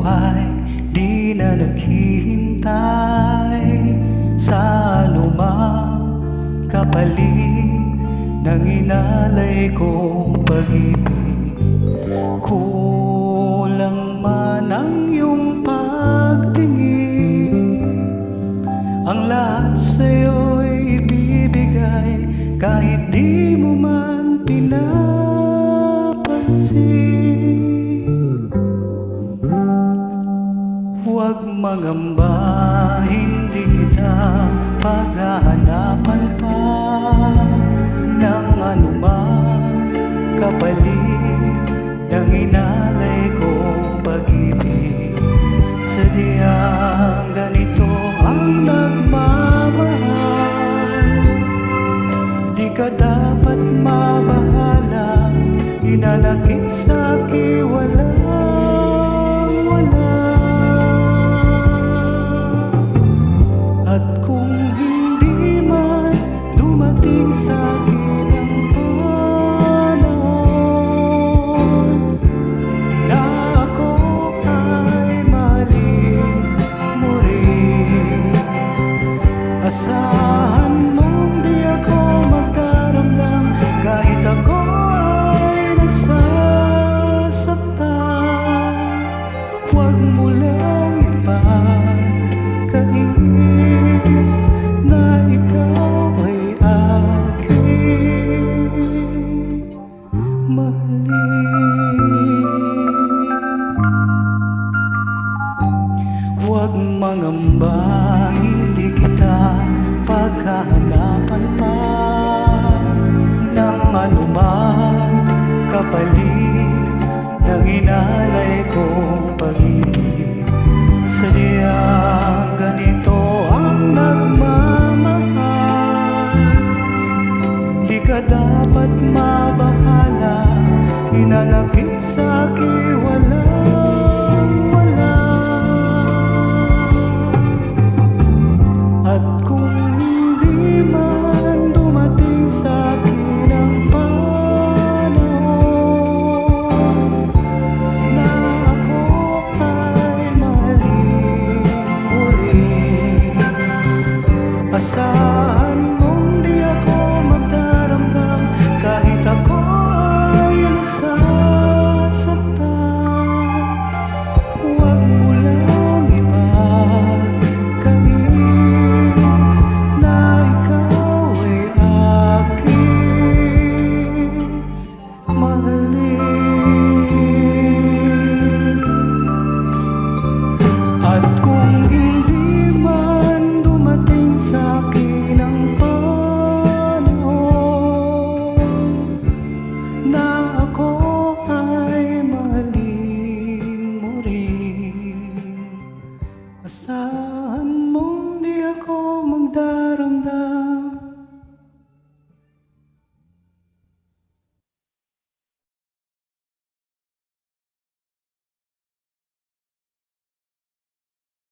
buhay di na naghihintay sa anumang kapalit ng inalay kong pag-ibig. Kulang man ang iyong pagtingin, ang lahat sa'yo'y ibibigay kahit di mo man pinapansin. Huwag mangamba, hindi kita paghahanapan pa ng anumang kapalit ng inalay kong pag-ibig. Sadyang ganito ang nagmamahal, di ka dapat mabahala, hinanakit sa'kin walang wala. At kung hindi man dumating sa'kin ang panahon na ako ay mahalin mo rin, asahan mong di ako magdaramdam kahit ako ay nasasaktan. Huwag mo lang ipagkain na ikaw ay aking mahalin. Huwag mangamba, hindi kita paghahanapan pa ng anumang kapalit ng inalay kong pag-ibig. Sadyang ganito ang nagmamahal, di ka dapat mabahala, hinanakit sa'kin walang wala. At kung hindi man dumating sa'kin ang panahon na ako ay mahalin mo rin, asahan mong di ako magdaramdam kahit ako ay nasasaktan. Huwag mo lang ipagkain na ikaw ay aking mahalin. At kung hindi man dumating sa'kin ang panahon na ako ay mahalin mo rin, asahan mong di ako magdaramdam